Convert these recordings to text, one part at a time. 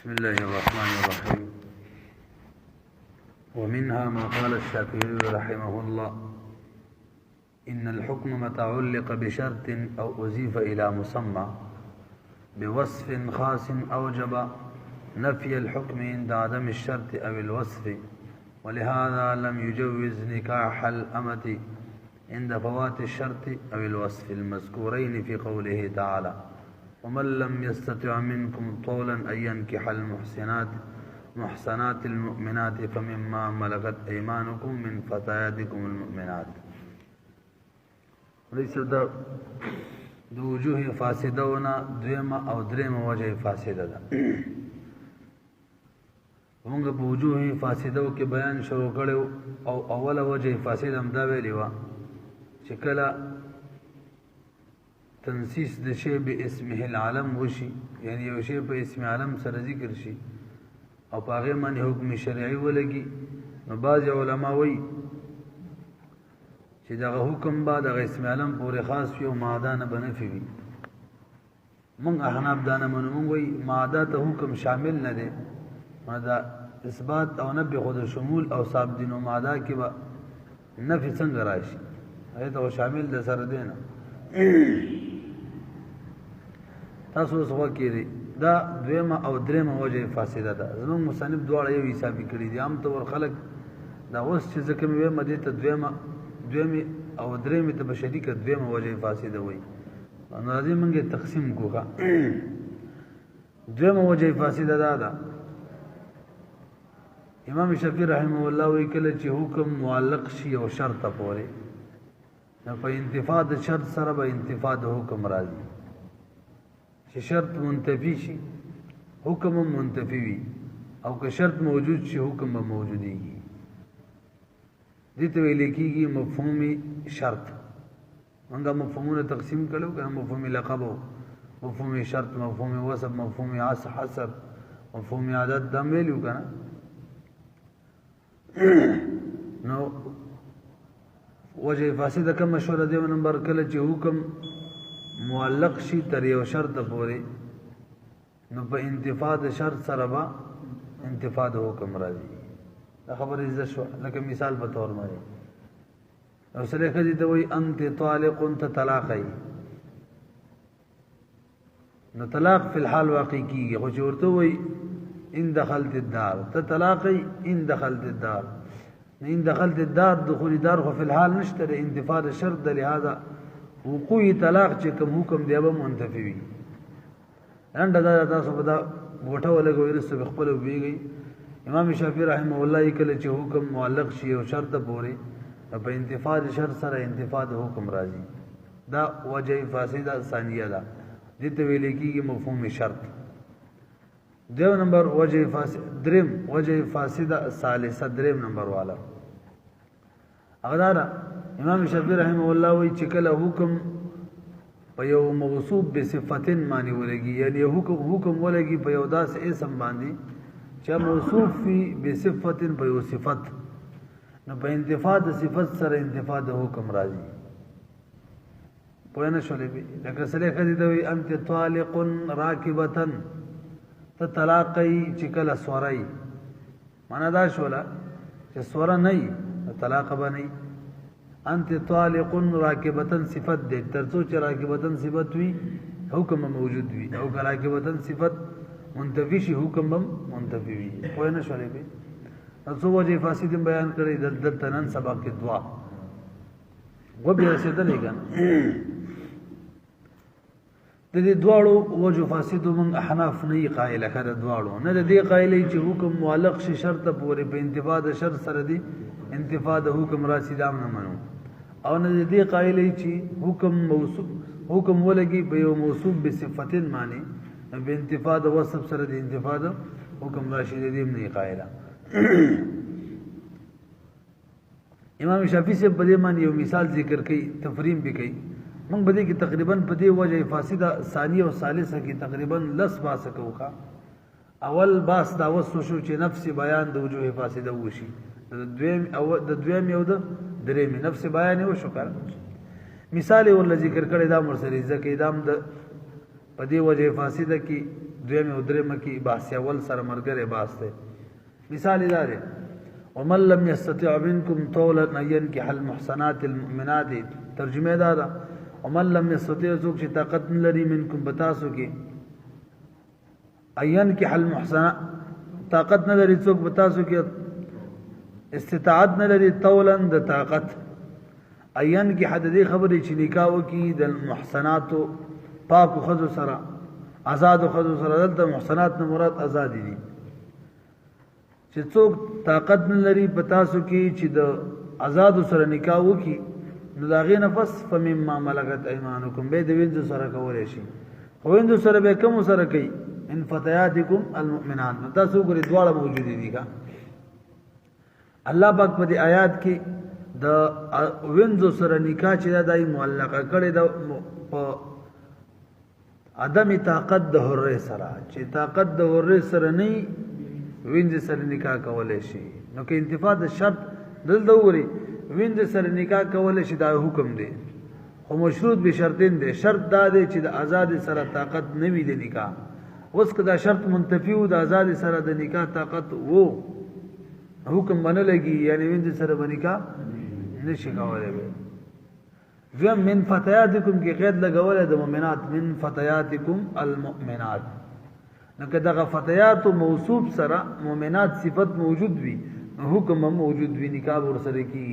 بسم الله الرحمن الرحيم. ومنها ما قال الشافعي رحمه الله: إن الحكم متى علق بشرط أو أضيف إلى مسمى بوصف خاص أوجب نفي الحكم عند عدم الشرط أو الوصف، ولهذا لم يجوز نكاح الأمة عند فوات الشرط أو الوصف المذكورين في قوله تعالى: ومن لم يستطع منكم طولا أن ينكح المحصنات المؤمنات فمما ملكت أيمانكم من فتياتكم المؤمنات. وليس د وجوه فاسدونه دویمه او دریمه وجه فاسده ده. موږ په وجوه فاسده کې بیان شروع کړو او اوله وجه فاسده هم دا ویلې وه چې کله تنسیس د شی به اسمه العالم وشي، یعنی یو شی په اسم عالم سره ذکر شي او په هغې باندې حکم شرعي ولګي، نو بعض علما وایي چې دغه حکم به دغه اسم عالم پورې خاص وي او ماده نه به نفي وي. موږ احناف دا نه منو، موږ وایي ماده ته حکم شامل نه دی، دا اثبات او نفي خو د شمول او صاحب دین او ماده کې به نفي څنګه راشي؟ هغې ته شامل د سره دی نه. تاسو اوس وکړئ دا دویمه او دریمه وجه فاسده ده. زموږ مصنف دواړه یو حسابي کړي دي. عام طور خلک دا اوس چې ځکه مې ویمه دې ته دویمه او دریمې ته به شریکه دویمه وجه فاسده وایي، نو راځئ موږ یې تقسیم کړو. دویمه وجه فاسده دا ده: امام شافعي رحمه الله وایي کله چې حکم معلق شي او شرط پورې، نو په انتفاع د شرط سره به انتفاع د حکم راځي. چې شرط منتفي شي حکم هم منتفي وي، او که شرط موجود شي حکم به موجودېږي. دې ته ویل کېږي مفهومي شرط. موږ مفهومونه تقسیم کړو، که مفهومي لقب و مفهومي شرط، مفهومي وصف، مفهومي حصر، مفهومي عدد، دا ویلو که نه. نو وجه فاسده کوم مشوره دی نمبر کله چې حکم معلق شي تر یو شرط پورې، نو په انتفاع د شرط سره به انتفاع د حکم راځي. دا خبره زده شوه. لکه مثال په طور باندې یو سړی ښځې ته وایي انت طالق، ته طلاق یې، نو طلاق فی الحال واقع کېږي، خو چې ورته وایي ان دخلت الدار، ته طلاق یې ان دخلت الدار، ان دخلت الدار دخول دار خو فی الحال نشته، د انتفاع د شرط د لهذا وقوعي طلاق چې کوم حکم دی به منتفي وي. لنډه دا تاسو به دا غوټه ولګوئ، وروسته به خپله وپوهېږئ. امام شافعي رحمه الله کله چې حکم معلق شي او شرط پورې، په انتفاع د شرط سره انتفاع د حکم راځي. دا وجه فاسده ثانیه ده، دې ته ویل کېږي مفهوم شرط. دیو نمبر وجه فاسد، دریم وجه فاسده ثالثه، دریم نمبر والا هغه دا امام شافعي رحمه الله وایي چې کله حکم په یو موصوف بصفتن باندې ولګي، یعنی حکم ولګي په یو داسې اسم باندې چې موصوف وي بصفتن په یو صفت، نو په انتفاع د صفت سره انتفاع د حکم راځي. پوه نه شولې؟ لکه سړی ښځې ته وایي انت طالق راکبتن، ته طلاق یې چې کله سوره یې، معنا دا شوله چې سوره نه یې طلاق به نه یې. انت طالق راکبتن صفت دی، تر څو چې راکبتن صفت وي حکم موجود وي، او که راکبتن صفت منتفي شي حکم هم منتفي وي. پوه نه شولې؟ څو وجې فاسد بیان کړی دلته نن سبا کې دعا وبیا رسېدلې که د دې دواړو وجو فاسدو موږ احناف نه یې قایله ښه د دواړو، نه د دې قایله چې حکم معلق شي شرط پورې په انتفاع د شرط سره دی انتفاع د حکم راشي، دا هم نه منو. او نه د دې قایله چې حکم ولګي په یو موصوف بصفتن باندې په انتفاع د وصف سره د انتفاع د حکم راشي، د دې هم نه یې قایله. امام شافعي صاحب په دې باندې یو مثال ذکر کوي، تفریم به کوي. موږ به دې کې تقریبا په دې وجه فاسده ثانیه او ثالثه کې تقریبا لس باسه کوو. اول باس دا وسو شو چې نفس بیان د وجوه فاسده وشي، د دویم یو د درېم نفس بیان وشو. کار مثال ول ذکر کړی دا مرسل ځکه دا د په دې وجه فاسده کې دویم او درېمه کې بحث اول سره مرګره بحث دی. مثال دا دی ومن لم يستطع منكم طولا ان ينكح المحصنات المؤمنات، ترجمه دا ده ومن لم يستطع څوک چې طاقت نه لري منکم بتاسو کې ان ينكح المحصنات، طاقت نه لري څوک بتاسو کې استطاعت نه لري طولا د طاقت عین کی حد دې خبرې چې نکاح وکي د محصناتو پاکو خذو سره آزاد خذو سره، دلته محصنات نه مراد آزاد دي چې څوک طاقت نه لري پتاسو کې چې د آزاد سره نکاح وکي نو دا غي نفس فمما ملکت ایمانکم به د وینځ سره کولای شي. خو وینځ سره به کوم سره کوي ان فتياتکم المؤمنات، تاسو ګورې دواړه موجود دي کا الله پاک په دې آیات کې د وینځو سره نکاح چې دای معلقه کړي د عدم طاقت د حره سره، چې طاقت د حره سره نه وینځ سره نکاح کولای شي. نو کې انتفاع د شرط دلته وګوري وینځ سره نکاح کولای شي دا حکم دی، خو مشروط به شرطین دی. شرط دا دی چې د آزاد سره طاقت نه وي د نکاح. اوس که دا شرط منتفی و د آزاد سره د نکاح طاقت وو حکم باندې لګي، یعنی وینځ سره باندې نشي کولای. به من فتياتکم کې قید لګول د مؤمنات، من فتياتکم المؤمنات، نو که دغه فتيات موصوف سره مؤمنات صفت موجود وي حکم هم موجود وي نکاح ور سره کی.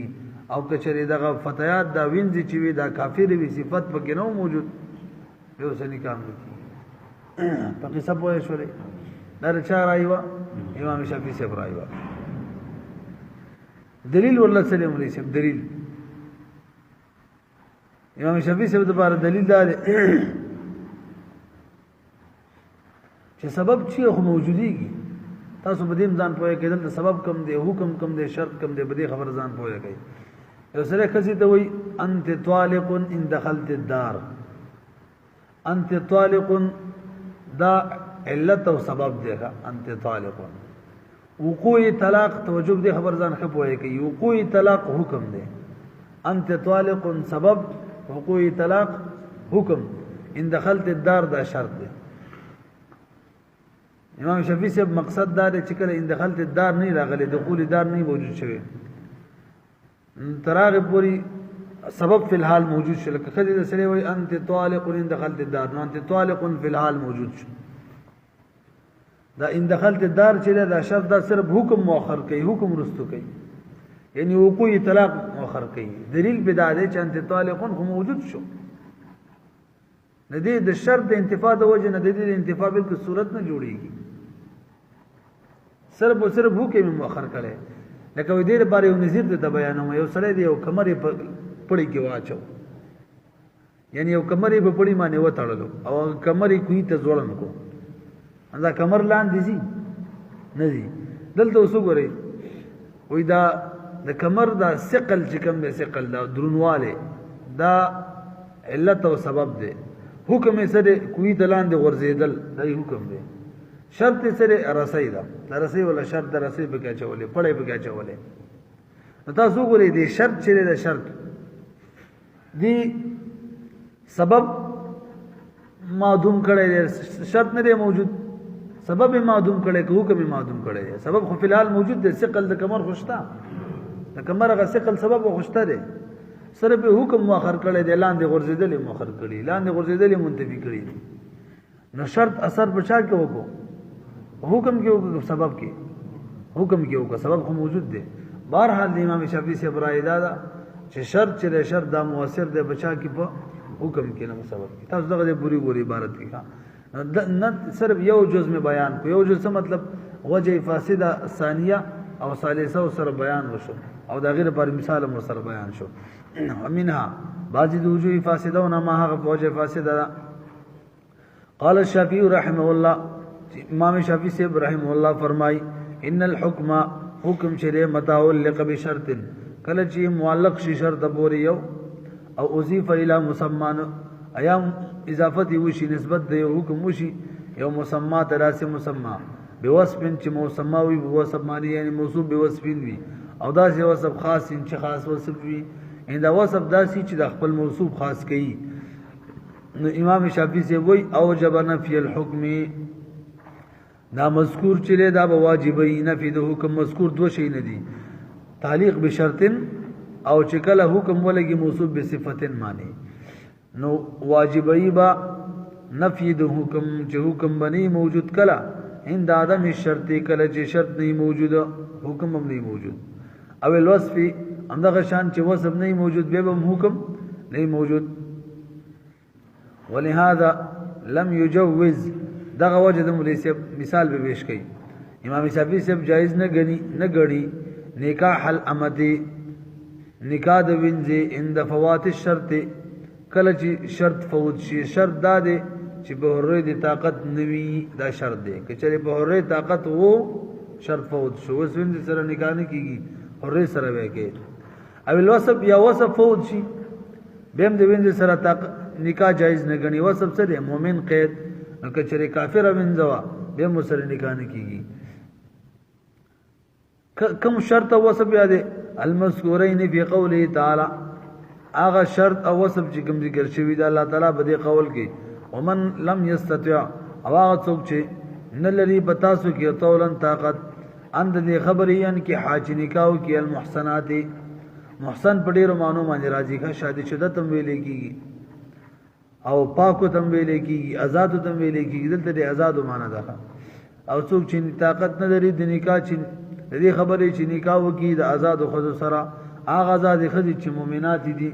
او کچری دغه فتيات دا وینځ چې وي دا کافر وي صفت پکې نو موجود به سره نکاح وکړي. پکې سب وایي شولې دا چا رايوا امام شافعي صاحب رايوا دلیل ورله سلام علیکم. دلیل امام شافعي صاحب د دلیل دا چې سبب چې خو موجوديږي تاسو به دې ځان پوهه کېدل د سبب کم دی حکم کم دی شرط کم دی به دې خبر ځان پوهه کوي. یو سره کسي ته وای انت طالق ان دخلت الدار، انت طالق دا علت او سبب دی. انت طالق وقوع طلاق توجب دی خبر ځان خپوي کوي. وقوع طلاق حکم دی، انت طالق سبب، وقوع طلاق حکم. ان دخلت الدار دا شرط دی. امام شافعي صاحب مقصد دا دی چې کله ان دخلت الدار نه راغلی دخول دار نه موجود شوی تراغ پوری سبب فی الحال موجود شو. لکه کله د سره وای انت طالق ان دخلت الدار، نو انت طالق فی الحال موجود شو. دا ان دخلت الدار چې دا شرط دا صرف حکم مؤخر کوي، حکم رستو کوي، یعنی وقوع طلاق مؤخر کوي. دلیل بدا دی چې انت طالق خو موجود شو. ندی د شرط د انتفاع د وجه نه د دې انتفاع بالکل صورت نه جوړیږي، صرف او صرف حکم مؤخر کړي. لکه وې دې لپاره یو نظیر ته بیانوم، یو سره دی یو کمرې په پړی کې واچو، یعنی یو کمرې په پړی باندې وتړلو او کمرې کوی ته ځوړم کو، دا کمر لاندې دي نه دي. دلته اوس وګورئ وې دا د کمر دا ثقل چې کوم دی ثقل دا درنواله دا علت او سبب دی. حکم یې سره کوی ته لاندې ورزیدل دا حکم دی. شرط یې سره رسۍ ده، دا رسۍ ولا شرط د رسۍ په کې چولې پړې په کې چولې. نو تاسو وګورئ دې شرط چې دی شرط دی سبب معدوم کړی دی، شرط نه دی موجود، سبب معدوم کړي که حکم معدوم کړي. سبب خو فی الحال موجود دی، ثقل د کمر خوشتا د کمر غ ثقل سبب خوشتا دی، سره به حکم مؤخر کړي دی، لاندې غورځیدل مؤخر کړي، لاندې غورځیدل منتفی کړي. نو شرط اثر بچا کې وکړو، حکم کې وکړو، سبب کې حکم کې وکړو، سبب خو موجود دی. بهرحال د امام شافعي سے برای دا چې شرط چې شرط دا مؤثر دی بچا کې په حکم کې نه سبب کې. تاسو دغه پوری پوری عبارت کې نه صرف یو جز میں بیان کو، یو جز مطلب وجه فاسده ثانیه او ثالثه سره بیان وشو او دا غیر پر مثال مر سره بیان شو. ومنها بعض د وجوه فاسده او ما هغه وجه فاسده. قال الشافعي رحمه الله، امام شافعي سے رحمه الله فرمای ان الحكم حکم شری متعلق بشرط، کله چې معلق شي شرط پورې یو او اضيف الى مسمى ایام اضافت وشي نسبت د یو حکم وشي یو مسما تراسی مسما بوصف چې مسما وي بوصف معنی یعنی موصوف بوصف وي او دا چې وصف خاص چې خاص وصف وي ان دا وصف داسي چې د خپل موصوف خاص کوي. نو امام شافعي سے وای او جب نفي الحكم دا مذکور چلے دا بواجبی نفی دا حکم مذکور دو شئی ندی تعلیق بشرطن او چکل حکم ولگی موصوب بصفتن مانی نو واجبی با نفی دا حکم چه حکم بنی موجود کلا ہند آدم شرطی کلا چه شرط نہیں موجود حکم ہم نہیں موجود او الوصفی امدغ شان چه وصف نہیں موجود بے بم حکم نہیں موجود ولہذا لم یجوز دغه وجه د مولوی صاحب مثال به پیش کړي امام شافعی صاحب جائز نه غني نکاح الامدی نکاح د وینځي عند فوات الشرط کله چې شرط فوت شي شرط دا دی چې په هره د طاقت نوي دا شرط دی که چې په هره طاقت وو شرط فوت شو وس وینځي سره نکاح نه کیږي هره سره وکړي او الوصف یا وصف فوت شي بهم د وینځي سره طاقت نکاح جائز نه غني وصف سره مومن قید نو چرے کافر منزوا بے مسر نکاح نہ کیگی کم شرط او وصف یاد المذکورین فی قوله تعالی آغا شرط او وصف چې کوم ذکر شوی دا الله تعالی بده قول کې ومن لم یستطع او هغه څوک چې نه لري پتا سو کې طولن طاقت اند دې خبرې ان کې حاج نکاح کې المحسنات محسن پډېر مانو باندې راځي کا شادي شده تم ویلې کیږي او پاکو تم ویلے کی آزاد تم ویلے کی دلته د آزاد معنا ده او څوک چې طاقت نه لري د نکاح چې دې خبرې چې نکاح وکي د آزاد خود سره هغه آزاد خدي چې مؤمنات دي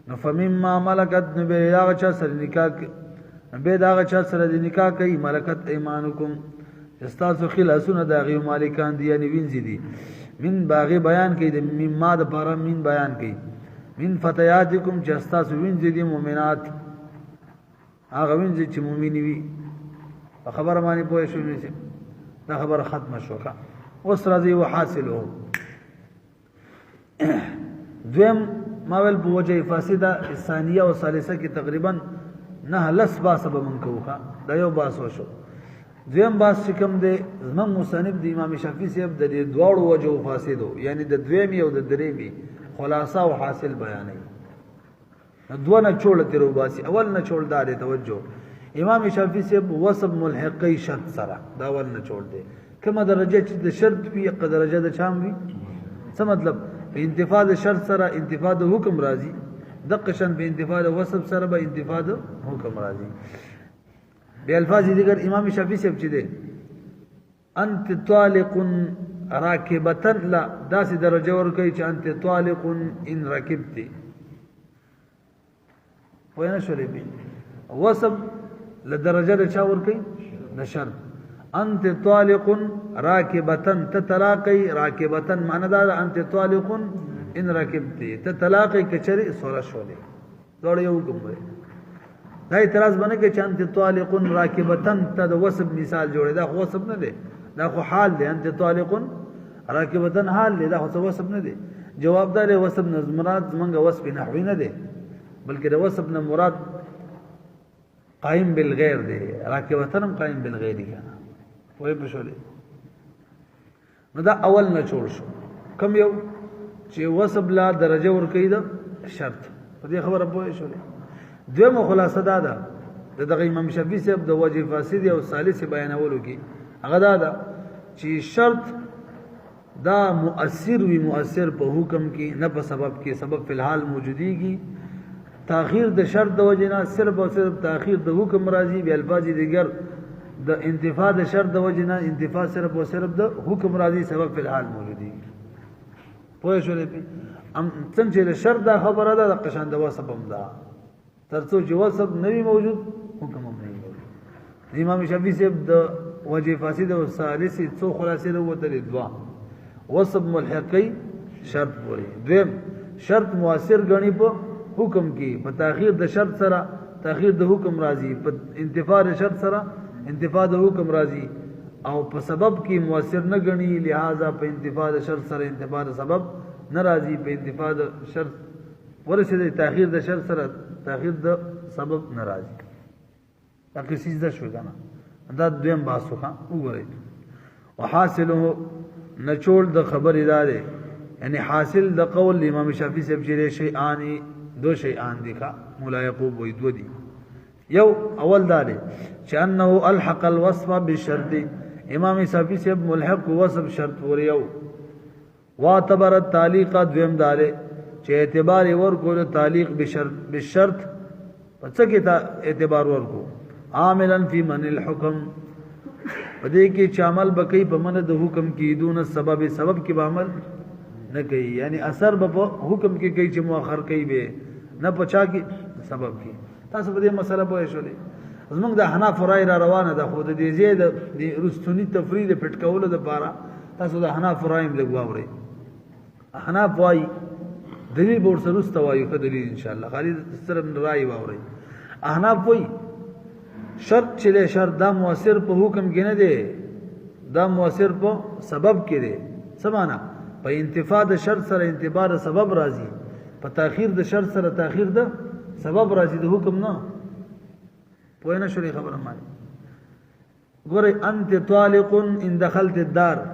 نو فمما ملکت نبی هغه چا سره نکاح به دا هغه چا سره د نکاح کوي ملکت ایمانکم استاسو خلاصونه د غي مالکان دي یعنی وینځي دي من باغی بیان کوي د مما د پاره من بیان کوي من فتياتکم چې استاسو وینځي دي مؤمنات هغه وینځي چې مؤمنی وي خبر باندې پوه شو نه دا خبر ختم شو کا اوس راځي وحاصله دویم ماول په وجه فاسده ثانیه او ثالثه کې تقریبا نه لس باسب من کوخه دا یو باسو شو دویم باس چې کوم دی زمم مصنف د امام شافعي صاحب د دواړو وجه فاسدو یعنی د دویم او د دریمي خلاصه او حاصل بیانوي دو نه چول تیرو باسی اول نه چول دار توجه امام شافعی صاحب وصف ملحقی شرط سره دا اول نه چول دی کومه درجه چې د شرط په یک درجه د چام وي څه مطلب په انتفاع د شرط سره انتفاع د حکم راځي د قشن په انتفاع د وصف سره به انتفاع د حکم راځي به الفاظ دیگر امام شافعی صاحب چې دی انت طالق راکبتن لا داسې درجه ور کوي چې انت طالق ان رکبتی وینا شولې به وصف لدرجه د چا ور کوي د شرط انت طالق راکبتن تطلاقی راکبتن معنی دا انت طالق ان رکبتی تطلاقی کچری سوره شولې دوړ یو کوم دا اعتراض باندې کې چې انت طالق راکبتن ته د وصف مثال جوړه دا خو وصف نه دی دا خو حال دی انت طالق راکبتن حال دی دا خو وصف نه دی جواب دا له وصف مراد منګه وصف نحوی نه دی بلکہ د وصف نه مراد قائم بالغیر دی راکبتن قائم بالغیر دی وای په شولې نو دا اول نه جوړ شو کم یو چې وصف لا درجه ور کوي دا شرط په دې خبره پوه شولې دویمه خلاصه دا ده دغه امام شافعي صاحب د وجه فاسد او ثالث بیانولو کې هغه دا ده چې شرط دا مؤثر وی مؤثر په حکم کې نه په سبب کې سبب فی الحال موجودیږي تاخیر د شرط د وجنه صرف او صرف تاخیر د حکم راځي به الفاظ دیگر د انتفاع د شرط د وجنه انتفاع صرف او صرف د حکم راځي سبب فی الحال موجودیږي پوه شولې په ام څنګه د شرط د خبره ده د قشان د وصف هم ده ترڅو چې وصف نوی موجود حکم هم نه موجود امام شافعي صاحب د وجه فاسد او ثالث څو خلاصې وروته دوا وصف ملحقی شرط پوری دویم شرط مؤثر غنی په حکم کې په تاخير د شرط سره تاخير د حکم راځي په انتفاع د شرط سره انتفاع د حکم راځي او په سبب کې مؤثر نه غني لہذا په انتفاع د شرط سره انتفاع د سبب ناراضي په انتفاع د شرط ورسره تاخير د شرط سره تاخير د سبب ناراضي تاکي سیده شو کنه دا دویم باسو ښه وګورئ وحاصله نچول د خبر اداره یعنی حاصل د قول امام شافعی صاحب چې شیئان دو شیئان دي کا مولا یعقوب وې دو دي یو اول دا دی چې انه الحق الوصف بالشرط امام صافی سے ملحق وصف شرط پوری او واعتبر التعلیق دویم دارے چې اعتبار ورکو تعلیق بشرط پس کی اعتبار ورکو عاملا فی من الحکم پدې کې چې عمل بکئی په من د حکم کې دون سبب سبب کې عمل نه کوي یعنی اثر په حکم کې کوي چې مؤخر کوي به نه پچا کې سبب کې تاسو په دې مسله پوه شولې زمونږ د حناف رای را روانه ده خو د دې زید د رستونی تفرید پټ کول د پاره تاسو د حناف رایم لګواوري حناف وای دلیل بور سره استوایو که دلیل ان شاء الله خالي صرف رای واوري حناف وای شرط چلے شرط دا مؤثر په حکم کې نه دی دا مؤثر په سبب کې دی سمانا په انتفاع د شرط سره انتبار سبب راځي په تاخير د شرط سره تاخير د سبب راځي د حکم نه پوه نه شوري خبره مانی ګوره انت طالق ان دخلت الدار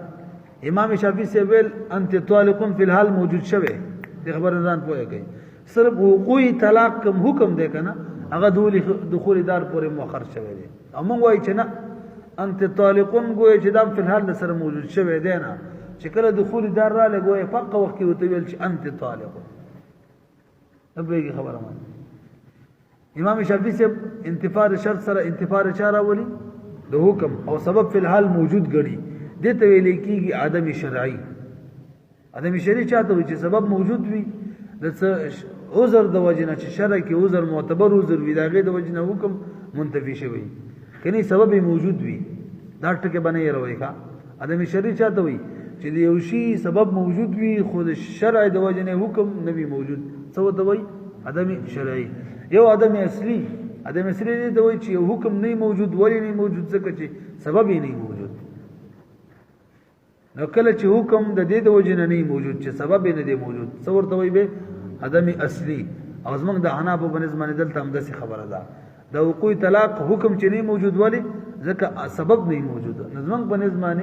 امام شافعی سے ویل انت طالق فی الحال موجود شوه د خبر ځان پوهه کوي صرف وقوعی طلاق کوم حکم دی کنه هغه دخول دار پورې مؤخر شوه دی امون وای چې نه انت طالقون گویا چې دا په الحال سره موجود شوه دی نه چې کله دخول دار را لګوي فقط وخت کې وته ویل چې انت طالق نبیږي خبره ما امام شافعی سے انتفاع شرط سره انتفاع چاره ولي د حکم او سبب په الحال موجود غړي دته ویل کېږي عدم شرعي عدم شرعي چاته وي چې سبب موجود وي د عذر د وجنه چې شرع کې عذر معتبر عذر وي داغه د وجنه حکم منتفی شوی کني سبب موجود وي دا ټکه باندې روي ښا عدم شرعي چاته وي چې د یو شی سبب موجود وي خود شرع د وجنه حکم نبی موجود څه ته وي عدم شرعي یو عدم اصلي عدم اصلي دی ته وي چې یو حکم نه موجود ولی نه موجود ځکه چې سبب یې نه موجود نو کله چې حکم د دې د وجنه نه موجود چې سبب یې نه دی موجود څه ورته وي به عدم اصلی او زمونږ د حناف په نسبت دلته هم داسې خبره ده د وقوع طلاق حکم چې نه موجود ولی ځکه سبب نه موجود زمونږ په نسبت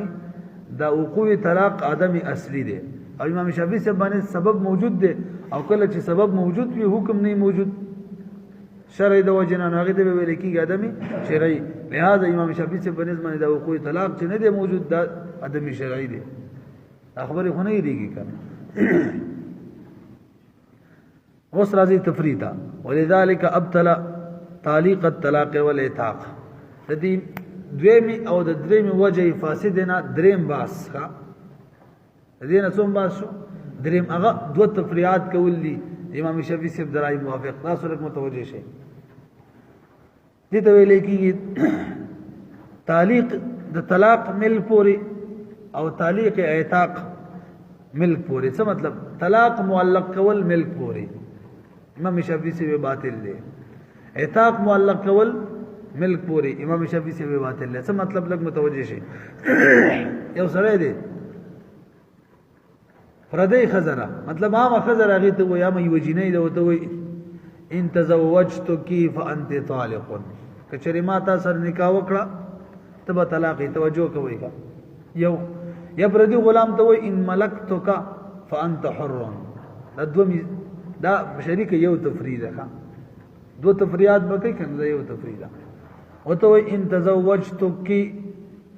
د وقوع طلاق عدم اصلی دی او امام شافعی سے باندې سبب موجود دی او کله چې سبب موجود وي حکم نه موجود شرعي د وجنه هغه دی ویل کېږي عدم شرعي لہذا امام شافعی سے په نسبت د وقوع طلاق چې نه دی موجود دا عدم شرعي دی خبره خو نه دیږي کنه اوس راځي تفریدا ولذلك ابتلا تعلیق الطلاق والاتاق د دې دویمي او د درېمي وجه فاسد نه درېم باس کا د دې نه څوم باس شو درېم هغه دوه تفریعات کول دي امام شافعی سے درای موافق تاسو لک متوجه شي دې ته ویل کېږي تعلیق د طلاق مل پوری او تعلیق اعتاق ملک پوری څه مطلب طلاق معلق کول ملک پوری امام شافعی سے باطل دے اعتاق معلق کول ملک پوری امام شافعی سے باطل دے څه مطلب لګ متوجه شي یو سره دی فردی خزره مطلب عام خزره هغه ته ویا مې وجینې ده وته وي ان تزوجتك فانت طالق کچری ما تا سر نکاح وکړه تب طلاق توجه کوي کا یو یا فردی غلام ته وي ان ملکتک فانت حر دا دومی دا شریک یو تفریده کا دو تفریات بکې کنه یو تفریده وته وي ان تزوجتك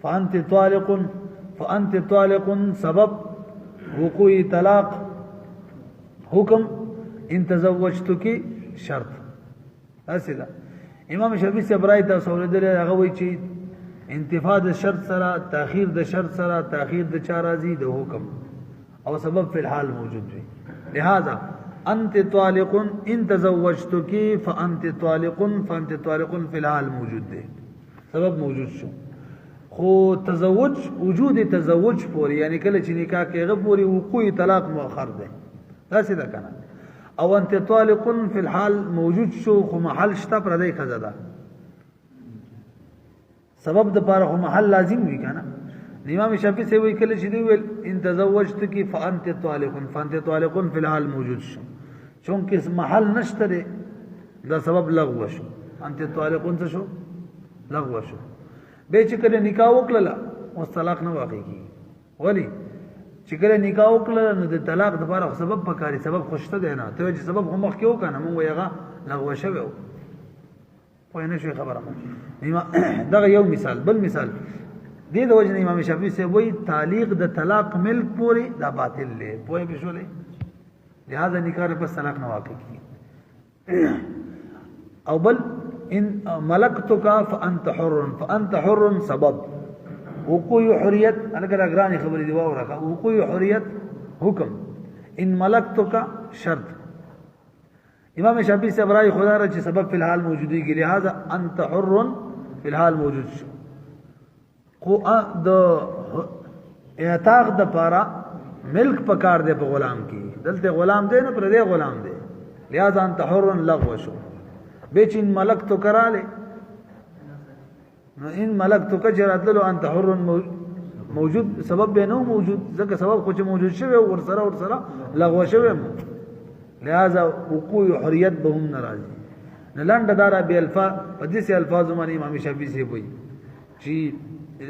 فانت طالق فانت طالق سبب وقوع طلاق حکم ان تزوجتك شرط اسدا امام شافعی سے برای ته سہولت لري هغه وی چې انتفاع د شرط سره تاخير د شرط سره تاخير د چارازي د حکم او سبب فی الحال موجود وي لہذا انت طالق ان تزوجتك فانت طالق فانت طالق فی الحال موجود دی سبب موجود شو خو تزوج وجود تزوج پوری یعنی کله چې نکاح کېږي پوری وقوع طلاق مؤخر دی داسې ده کنه او انت طالق فی الحال موجود شو خو محل شته پر دای خزاده سبب د پاره خو محل لازم وی کنه امام شافعی سے وی کله چې دی ویل ان تزوجتك فانت طالق فانت طالق فی الحال موجود شو چونکه محل نشته دا سبب لغو شو انت طالق څه شو لغو شو به چې کله نکاح وکړه او طلاق نه واقع کی ولی چې کله نکاح وکړه نو د طلاق د لپاره سبب پکاري سبب خوشته دی نه ته چې سبب هم مخ کې وکنه مونږ یغه لغو شوی په نه شي خبره ما دا یو مثال بل مثال دې د وجه امام شافعي سے وہی تعلیق د طلاق ملک پوری دا باطل لے پوهه بشولې لہذا نکاح پس طلاق نہ واقع کی او بل ان ملکتک فانت حر سبب وقوع حریت اگر اگرانی خبر دی واو رکھا وقوع حریت حکم ان ملکتک شرط امام شافعی سے برائے خدا رچ سبب فی الحال موجودی کی لہذا انت حر فی الحال موجود شو کو د اعتاق د پارا ملک پکار دے پہ غلام کی دلتے غلام دے نا پر دے غلام دے لہذا انت حر لغو شو بیچ ان ملک تو کرا لے ان ملک تو کجرات لو انت حر موجود سبب بے نو موجود زکا سبب کچھ موجود شوے ورسرا لغو شوے لہذا وقوع حریت بهم ناراضی نلانڈ دارا بے الفاظ پدی سے الفاظ مانی امام شافعی سے ہوئی چی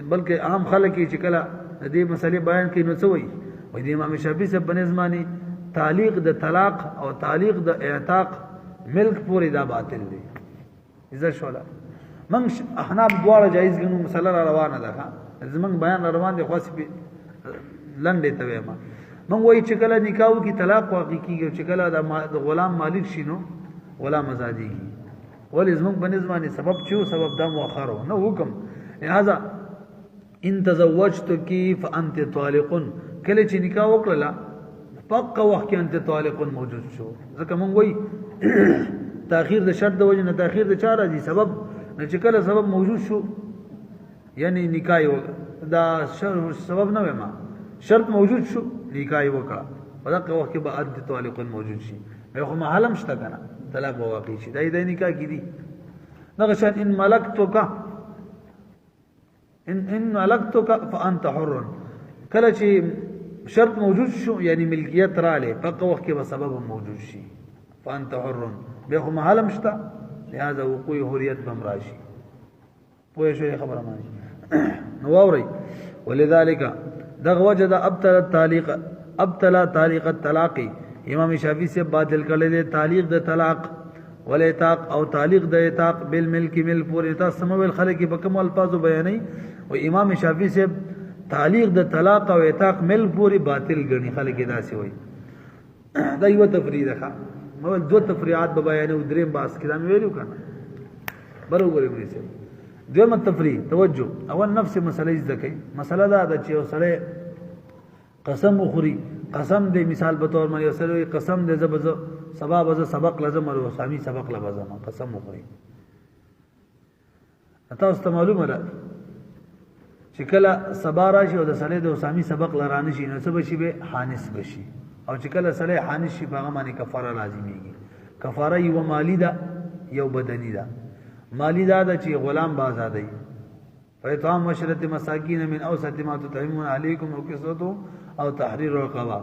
بلکہ عام خلق کی چکلا دې مسئلے بیان کی نو سوئی وې د امام شافعی سے بنظمانی تعلیق د طلاق او تعلیق د اعتاق ملک پوری دا باطل دی اذا شولا من احناف دواړه جایز غنو مسله روانه ده زمنګ بیان روان دي خاص په لنډه ته ما من وای چې کله نکاح کی طلاق واقع کیږي چې کله د غلام مالک شینو غلام آزادی ولې زمنګ بنظمانی سبب چو سبب دا مؤخر نو حکم لہذا ان تزوجت کی فانت طالق کله چې نکاح وکړه پکا وخت کې انت طالق موجود شو ځکه مونږ وای تاخير د شرط د وجه نه تاخير د چاره دي سبب نه چې کله سبب موجود شو یعنی نکاح دا سبب نه ما شرط موجود شو نکاح وکړه په دغه وخت کې به انت طالق موجود شي به خو محلم شته کنه طلاق واقع شي دا د نکاح کې دي دغه شان ان ملکتک ان ملکتک فانت حر کله چې شرط موجود شو یعنی ملکیت را لے پکا وقت کے بسبب موجود شی فانت حر بے خو محلم شتا لہذا وقوع حریت بمراشی پوئے شو یہ خبر مانی نواوری ولذالک دغ وجد ابتلا تعلیق الطلاقی امام شافعی سے باطل کر لے تعلیق د طلاق والاعتاق او تعلیق د اعتاق بالملک ملک پوری تا سمو الخلق کی بکم الفاظ بیانی و امام شافعی سے تعلیق د طلاق او اعتاق مل پوری باطل گنی خلق ادا سی ہوئی دا یو تفرید ہے مو دو تفریعات بیان او دریم باس کلام ویلو کنا برابر وی سے دوم تفرید توجہ اول نفس مسئلہ ذکی مسئلہ دا چې سره قسم خوري قسم دے مثال بطور مری سره قسم دے زبز سبب سبق لازم او سامی سبق لازم قسم خوري تاسو ته معلومه ده چې کله سبا راشي او د سړی د اسامی سبق لرانه شي نو څه بشي به حانس بشي او چې کله سړی حانس شي هغه باندې کفاره لازميږي کفاره یو مالی ده یو بدنی ده مالی ده چې غلام بازادای فیطعام مشرت مساکین من اوسط ما تطعمون علیکم او کسوتو او تحریر رقبه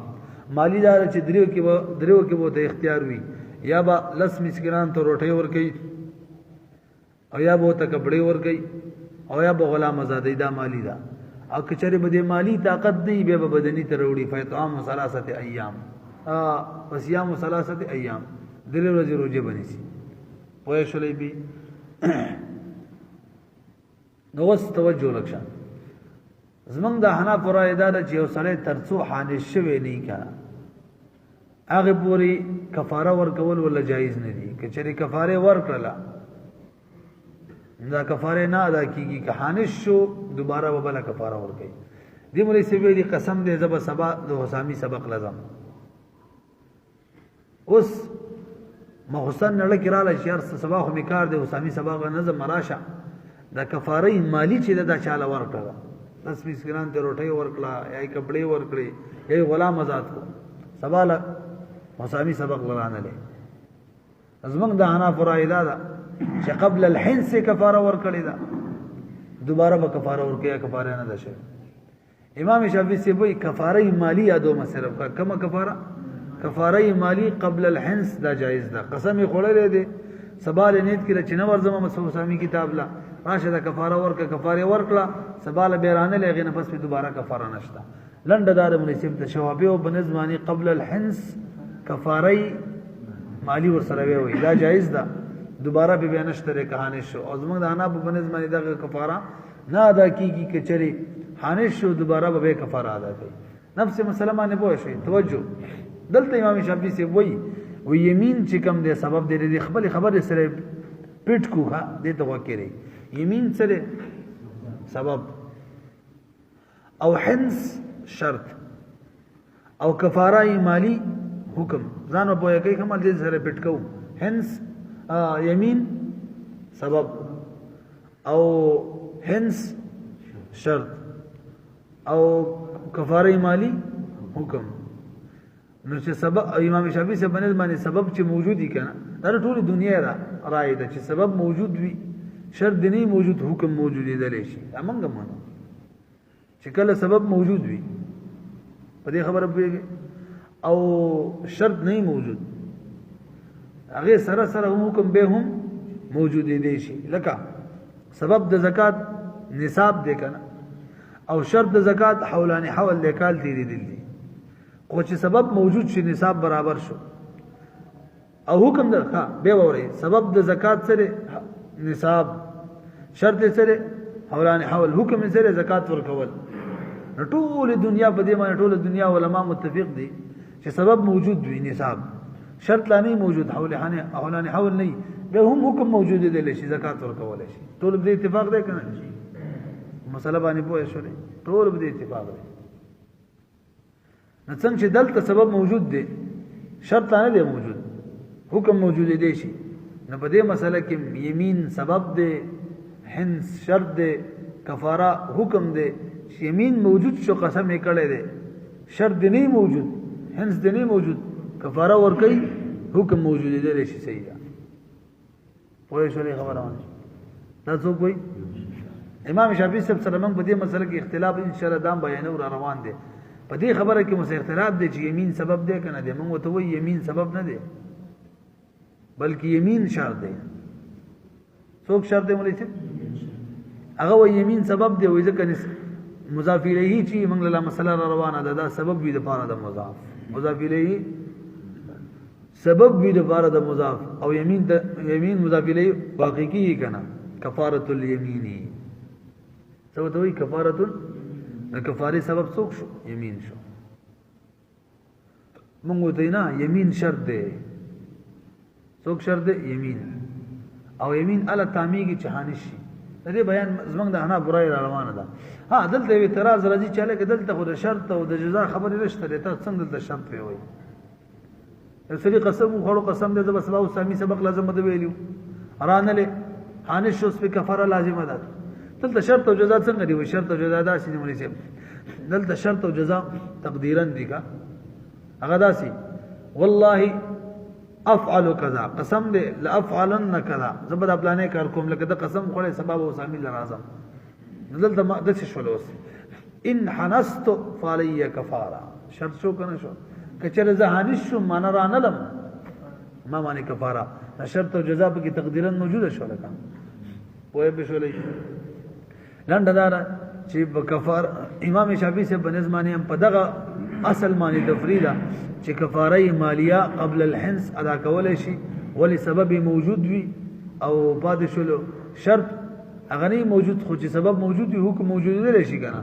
مالی ده چې دریو کې به اختیار وي یا با لس مسکینان ته روټي ور کوي او یا به ته کپڑے ور کوي او یا به غلام آزادی دا مالی دا او کچره بده مالی طاقت دی به بدنی تروڑی فیطعام ثلاثه ایام وصيام ثلاثه ایام درې ورځې روزه بنسي پوه شولې بي نو وس توجه لکشان زمنګ د حنا فرایدا د چې وسړی ترڅو حانش شوی نه کا هغه پوری کفاره ورکول ولا جایز نه دي کچره کفاره ورکړه دا کفاره نه ادا کیږي که حانش شو دوباره وبله کفاره ورکړي دې مولوی سی ویلي قسم دې زب سبا د حسامی سبق لازم اوس محسن نه لکراله شهر سبا خو میکار دې حسامی سبق نظم مراشه دا کفاره مالی چې دا چاله ورکړه 10 مسکینان ته روټي ورکړه یا کپڑے ورکړي یا غلام آزاد کو سبا له حسامی سبق لرانه لې ازمن دا انا فرایدا دا چې قبل الحنس کفاره ورکړی دا دوباره به کفاره ورکړي کفاره نه ده شي امام شافعی سے وہی کفاره مالی یادو مصرف کا کما کفاره مالی قبل الحنس دا جائز ده قسم خورلې دي سبال نیت کې رچنه ورزمه مسوسامی کتاب لا راشه دا کفاره کفاره ورکړه سبال بیرانه لغینه پس په دوباره کفاره نشته لنډه دار مناسب ته شوابه او بنظمانی قبل الحنس کفاره مالی ور سره وي دا جائز ده دوباره به بیانشتره کہانی شو او زمونږ د انا په بنظم باندې دغه کفاره نہ ادا کیږي کہ چرې حانش شو دوباره به کفاره ادا کوي. نفس مسلمه نه پوه شي. توجه دلته امام شافعي سے وایي و یمین چې کوم دی سبب دی د خپل خبرې سره پټ کوه دې ته وکړي یمین سره سبب او حنس شرط او کفاره مالی حکم ځان په یوه کې کوم دې سره پټ کو حنس یمین سبب او حنس شرط او کفاره مالی حکم. نو چې سبب امام شافعي سے بنل باندې سبب چې موجودی کنه دا ټول دنیا را رائے ده چې سبب موجود وي شرط نه موجود حکم موجود دی دلی شي امنګ مانو چې کله سبب موجود وي په دې خبره پوهیږي او شرط نه موجود هغه سره سره حکم به هم موجود دی شي لکه سبب د زکات نصاب دی کنه او شرط د زکات حولان حول لیکال تیری دی خو چې سبب موجود شي نصاب برابر شو او حکم د به وره سبب د زکات سره نصاب شرط سره حولان حول حکم سره زکات ورکول ټول دنیا په دې باندې ټول دنیا علما متفق دي چې سبب موجود وي نصاب شرط لا نه موجود حولان حول نه به هم حکم موجود دی لشي زکات ورکول شي ټول په اتفاق دی کنه مسله باندې پوه شو ټول په اتفاق دی. نو څنګه چې دلته سبب موجود دی شرط نه دی موجود حکم موجود دی شي نو په دې مسله کې یمین سبب دی حنس شرط دی کفاره حکم دی. یمین موجود شو قسم یې کړی دی شرط دی نه موجود حنس دی نه موجود کفاره ورکړي حکم موجود دی شي صحیح ده پوه شو خبره باندې دا څوک وایي امام شافعي صاحب سره موږ په دې مسله کې اختلاف ان شاء الله دام بیانو را روان دي په دې خبره کې مو اختلاف دی چې یمین سبب دی کنه دی موږ ته وایي یمین سبب نه دی بلکې یمین شرط دی. څوک شرط دی مولوی صاحب هغه وایي یمین سبب دی وایي ځکه مضاف الیه چې موږ له مسله را روانه ده دا سبب وي د پاره د مضاف مضاف الیه سبب وي د پاره د مضاف او یمین مضاف الیه واقع کیږي کنه کفاره الیمین څه ته وایي کفاره کفاره سبب څوک شو یمین شو مونږ ته نه یمین شرط دی څوک شرط دی یمین او یمین ال تامیږي چهانش شي دې بیان زمنګ د انا برای روانه ده. ها دلته اعتراض راځي چې لکه دلته خو د شرط او د جزاء خبرې نشته ته څنګه د شرط وي سړي قسم خورو قسم دې بس باو سامي سبق لازم ده ویلو ارانه له حانش شو په کفاره لازم ده دلته شرط او جزاء څنګه دی شرط او جزاء داسې نه ونیسي دلته شرط او جزاء تقديرا دي کا هغه داسې والله افعل كذا قسم دې لافعلن كذا زبر خپلانه کار کوم لکه د قسم خوړې سبب او شامل لازم دلته د څه شول اوس ان حنست فعلي كفاره شرط شو کنه شو کچره زهانش شو معنا را نه لم ما معنی کفاره شرط او جزاء په کې تقديرا موجوده شو لکه پوهه به شولې لنډه دار چې په کفار امام شافعي سے بنظمانه هم په دغه اصل معنی تفریدا چې کفاره مالیه قبل الحنس ادا کول شي ولی سبب موجود وي او بعد شلو شرط اغنی موجود خو چې سبب موجود وي حکم موجود دی شي کنه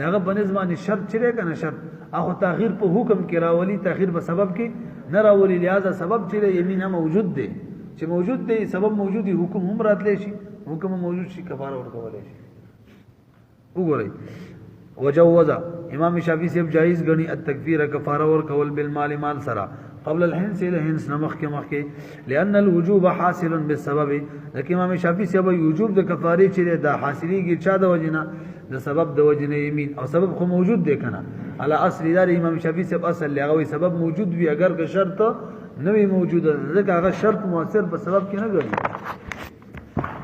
داغه بنظمانه شرط چره کنه شرط اخو تغییر په حکم کې راولي تغییر په سبب کې نه راولي لہذا سبب چې یمین موجود دی چې موجود دی سبب موجود دی حکم هم راتلی شي حکم موجود شي کفاره ورکول شي وګورئ وجوز امام شافعي سے جائز غنی التکفیر کفاره ورکول بالمال مال سرا قبل الحنس الى حنس نمخ کے مخ لان الوجوب حاصل بالسبب لیکن امام شافعي سے وجوب د کفاره چې دا حاصلي کی چا د وجنا د سبب د وجنه یمین او سبب خو موجود دی کنه على اصل دار امام شافعي سے اصل لغوي سبب موجود وي اگر که شرط نه وي موجود ځکه هغه شرط مؤثر په سبب کې نه غړي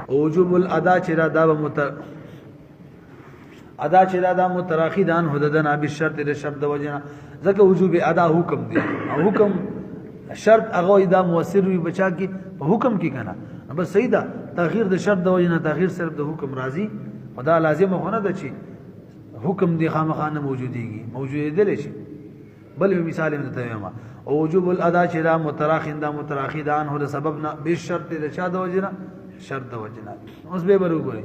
وجوب الادا چې دا ادا چې دا متراخی دان حددن اب شرط د شرط د وجنه ځکه وجوب ادا حکم دی او حکم شرط هغه دا مؤثر وي بچا کی په حکم کې کنه بس صحیح ده تغییر د شرط د وجنه تغییر صرف د حکم راضی خدا لازم خونه ده چې حکم دی خامخانه موجودیږي موجود دی شي بل مثال هم ته ما او وجوب الادا چې دا متراخی دان هو د سبب نه به شرط د چا د وجنه شرط د وجنه اوس به ورغوري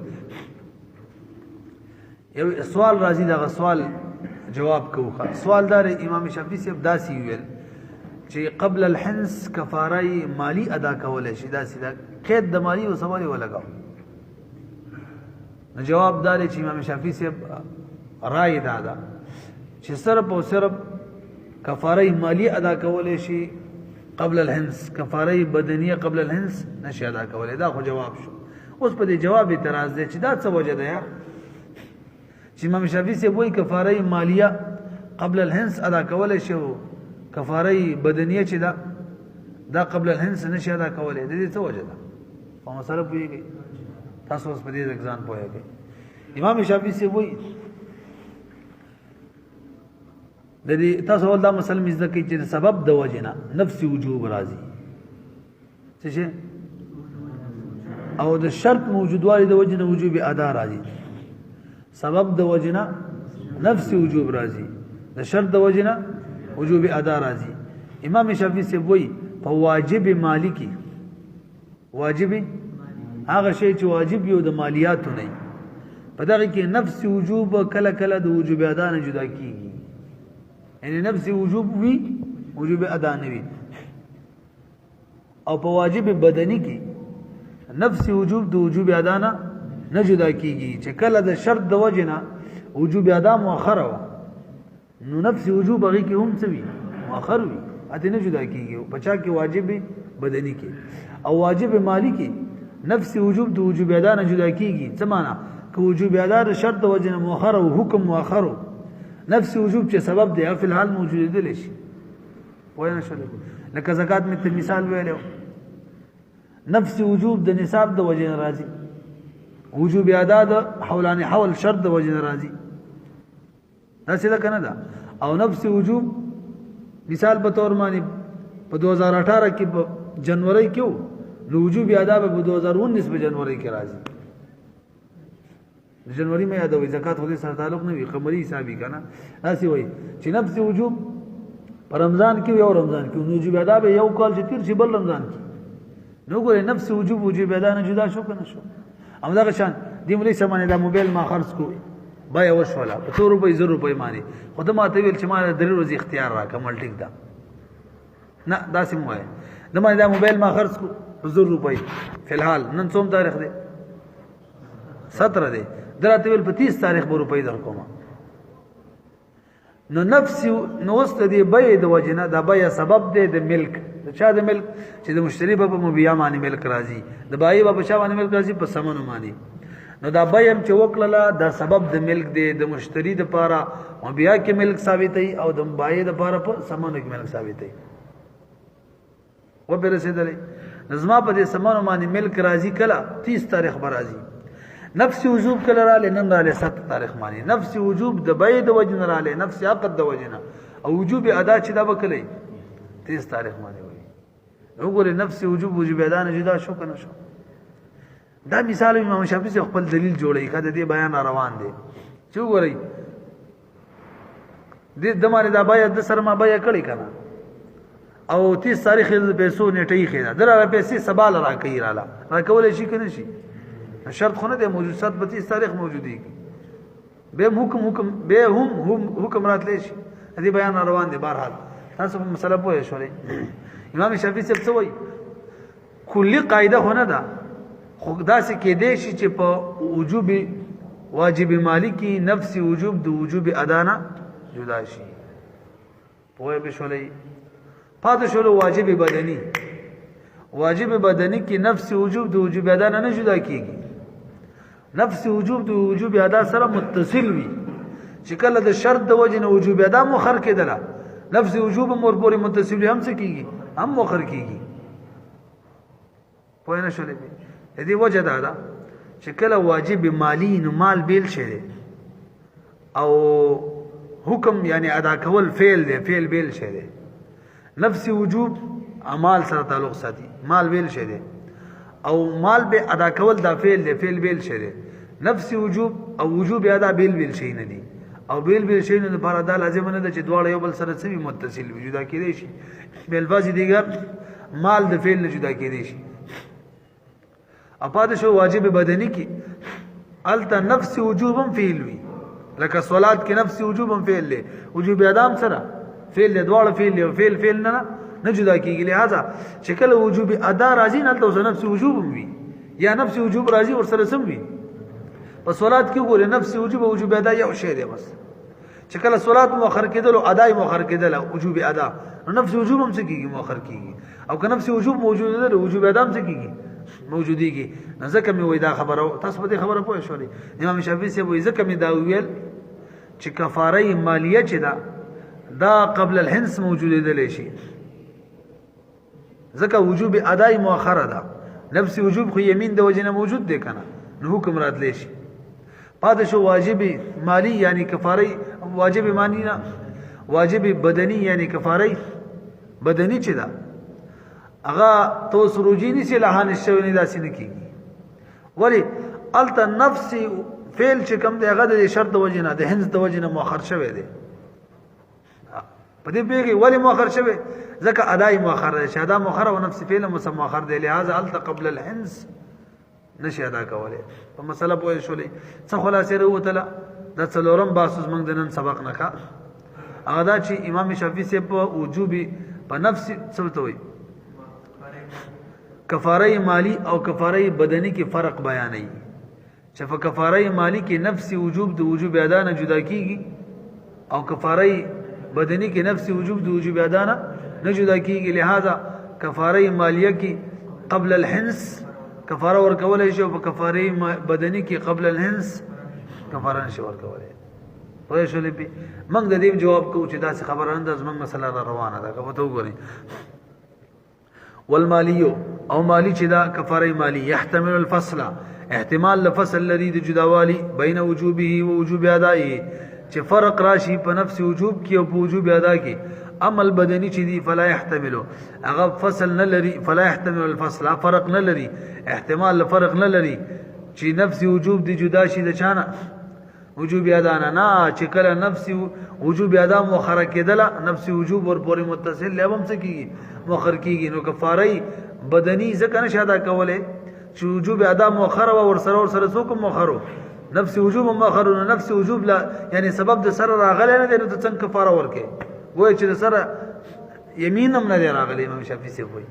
یو سوال راځي دا سوال جواب کوخه سوال دار امام شافعی سے داسی ویل چې قبل الحنس کفاره مالی ادا کول شي دا سیدا قید د مالی او سوال ولګاو نو جواب دار چې امام شافعی سے رائے دادا چې صرف او صرف کفاره مالی ادا کول شي قبل الحنس کفاره بدنیه قبل الحنس نشي ادا کول دا خو جواب شو اوس په دې جواب اعتراض دی چې دا څه وجه ده یار چې امام شافعی سے وایي کفاره مالیه قبل الحنس ادا کول شي کفاره بدنیه چې دا قبل الحنس نشي ادا کولای د دې څه وجه ده په مسله پوهیږي تاسو اوس په دې ځان پوهیږئ امام شافعی سے وایي د دې تاسو ول دا مسله مزده کوي چې سبب د وجنه نفس وجوب راځي څه او د شرط موجودوالي د وجنه وجوب ادا راځي سبب د وجنه نفس وجوب راځي د شرط د وجنه وجوب ادا راځي امام شافعی سے وایي په واجب مالی کې واجب هغه شی چې واجب یو د مالیاتو نه په دغه کې نفس وجوب کله کله د وجوب ادا نه جدا کیږي یعنی نفس وجوب وی وجوب ادا نه وی او په واجب بدنی کې نفس وجوب د وجوب ادا نه جدا کیږي چې کله د شرط د وجنه وجوب ادا مؤخر و نو نفس وجوب هغه کې هم څه وی مؤخر وی اته نه جدا کیږي بچا کې واجب بدنی کې او واجب مالی کې نفس وجوب د وجوب ادا نه جدا کیږي څه معنا که وجوب ادا د شرط د وجنه مؤخر او حکم مؤخر نفس وجوب چې سبب دی په الحال موجود دی لشي وای نه شول لکه زکات می ته مثال ویلو نفس وجوب د نصاب د وجه راځي وجوب ادا د حولان حول شرط د وجه راځي دا څه کنه دا او نفس وجوب مثال په تور باندې په 2018 کې په جنوري کې نو وجوب ادا په 2019 په جنوري کې راځي جنوری میں یاد ہوئی زکات خود سره تعلق نه وي قمری حسابي کنه اسی وای چې نفس وجوب پر رمضان کې یو رمضان کې نو وجوب ادا به یو کال چې تیر شي بل رمضان کې نو ګورې نفس وجوب ادا نه جدا شو کنه شو ام دا شان دی ملي سمانه دا موبایل ما خرڅ کو بای وشولا په 100 روپۍ 0 روپۍ مانی خود ما ته ویل چې ما درې ورځې اختیار را کمل ټیک دا نه دا سم وای دا ما دا موبایل ما خرڅ کو 0 روپۍ فی الحال نن څوم تاریخ دی 17 دی دراته ول په 30 تاریخ به روپۍ در کوم نو نفس نو است دی بای د وجنه دا بای سبب دی د ملک چا د ملک چې د مشتری په مبیا معنی ملک راځي د بای په چا معنی ملک راځي په سمنو معنی نو دا بای هم چې وکړه دا سبب د ملک دی د مشتری د پاره مبیا کې ملک ثابتای او د بای د پاره په سمنو کې ملک ثابتای و به رسیدلې نظم په دې سمنو معنی ملک راځي کله 30 تاریخ به راځي نفس وجوب کله را لنن را ل 7 تاریخ معنی نفس وجوب د بيد وجن را ل نفس عقد د وجنه او وجوب ادا چې دا وکړي 30 تاریخ معنی وي وګوره نفس وجوب ادا نه جدا شو کنه شو دا مثال امام شافعي سے خپل دلیل جوړی کړه د بیان روان دي چې وګورئ د دمانه دا باید د سرما بیا کړی کنه او 30 تاریخ د پیسو نیټه خېدا دره پیسې سبال را کوي را کول شي کنه شي شرط خونه د موجود 37 تاریخ موجودی به هم حکم راتلی شي دې بیان روان دي بهرحال تاسو په مسله پوه شئ امام شافعي څه وایي کلی قاعده خونه ده خو دا څه کې دی چې په وجوب واجب مالی کې نفس وجوب د وجوب ادا نه جدا شي پوه به شولې پاتې شول واجب بدني کې نفس وجوب د وجوب ادا نه جدا کیږي نفس وجوب د وجوب ادا سره متصل وي چې کله د شرط د وجه نه وجوب ادا مؤخر کېدله نفس وجوب مور پورې متصل هم څه کیږي هم مؤخر کیږي پوه نه شولې دې وجه دا چې کله واجب مالی نو مال بیل شي او حکم یعنی ادا کول فعل دی فعل بیل شي دی نفس وجوب اعمال سره تعلق ساتي مال بیل شي دی او مال به ادا کول دا فعل دی فعل بیل شي دی نفس وجوب او وجوب ادا بیل شي نه دي او بیل شي نه لپاره دا لازم نه ده چې دواړه یو بل سره سوي متصل وي جدا کېدي شي بل فاز دیګر مال د فعل نه جدا کېدي شي اپاد شو واجب بدنی کی التا نفس وجوبم فعل وی لکه صلات کې نفس وجوب هم فعل له وجوب ادام سره فعل له دواړه فعل له فعل نه جدا کیږي. لہذا چې کله وجوب ادا راځي نه ته نفس وجوب وي یا نفس وجوب راځي ور سره سم وي. په صلات کې ګوره نفس وجوب او وجوب ادا یو شی دی بس. چې کله صلات مؤخر کېدل او اداي مؤخر کېدل وجوب ادا نفس وجوب هم څه کیږي مؤخر کیږي او که نفس وجوب موجود ده وجوب ادا هم څه کیږي موجوديږي. ځکه مې وای دا خبره تاسو په دې خبره پوه شئ. امام شافعي سے وای ځکه مې دا ویل چې کفاره مالیه چې دا قبل الحنس موجوده ده شي ځکه وجوب اداي مؤخره ده. نفس وجوب خو یمین د وجنه موجود دی کنه نو حکم راتلی شي. پاتې شو واجب مالی یعنی کفاره واجب مالی نه واجب بدنی یعنی کفاره بدنی چې ده هغه تو سروجی نشي لهان شوی نه داسې نه کیږي. ولی الت نفس فعل چې کوم دی هغه د شرط وجنه د هنز د وجنه مؤخر شوی دی. په دې پیږي ولی مؤخر شوی ځکه اداي مؤخر دی. شاده مؤخر او نفس فعل مؤخر دی. لہذا الت قبل الحنس نشي ادا کوله. په مسله پوه شولې څه خلاصې وروتله د څلورم باسوس موږ د نن سبق نه کا هغه دا چې امام شافعي سے په وجوب په نفس څه وي کفاره مالی او کفاره بدنی کې فرق بیانوي. چې په کفاره مالی کې نفس وجوب د وجوب ادا نه جدا کیږي او کفاره بدنی کې نفس وجوب د وجوب ادا نه جدا کیږي. لہذا کفاره مالیه کې قبل الحنس کفاره ورکول شي او په کفاره بدنی کې قبل الحنس کفاره نشي ورکول. پوه شولې په موږ د دې جواب کوو چې دا څه خبره انداز موږ مسله روانه ده که ته وګورئ. والمالیو او مالی چې دا کفاره مالی يحتمل الفصل احتمال لفصل لري د جداوالی بین وجوبه و وجوب ادائه چې فرق راشي په نفس وجوب کې او په وجوب ادا کې. عمل بدنی چې دی فلا يحتمل هغه فصل نه لري فلا يحتمل الفصل فرق نه لري احتمال لفرق نه لري چې نفس وجوب دی جدا شي د چانه وجوب ادا نه چې کله نفس وجوب ادا مؤخر کېدله نفس وجوب ور پورې متصل لبم څه کیږي مؤخر کیږي. نو کفاره بدنی ځکه نشه ادا کوله چې وجوب ادا مؤخر او ور سره څوک مؤخر نفس وجوب مؤخر نو نفس وجوب لا یعنی سبب د سره راغلی نه دی نو څنګه کفاره ورکه وای چې د سره یمین هم نه دی راغلی. امام شافعي سے وای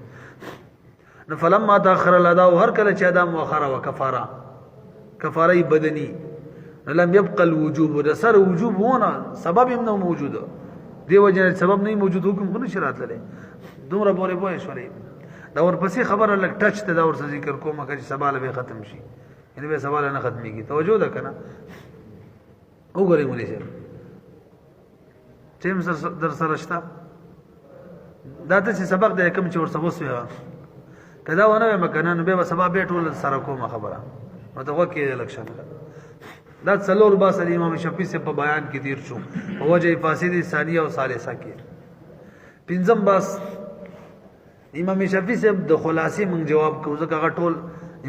نو فلما تاخر الاداء هر کله چې ادا مؤخر او کفاره بدنی لم يبقى الوجوب د سره وجوب ونه سبب هم نه موجود دی وجه سبب نه موجود حکم خو نشي راتله دومره پورې پوه شولې. دا ورپسې خبره لګ ټچ ته دا ور ذکر کوم چې سوال به ختم شي یعنی به سوال نه ختميږي. توجه ده کنه وګورئ مولوی صاحب ټیم در سره شته دا ته چې سبق د کوم چې ورسره وسوي کدا ونه مکنه به سبب به ټول سره کومه خبره نو ته وکیل لکشن دا څلور باس امام شافعي سے په بیان کې تیر شو په وجه فاسد ثانیه او ثالثه کې. پنځم باس امام شافعي سے د خلاصې من جواب کو ځکه غټول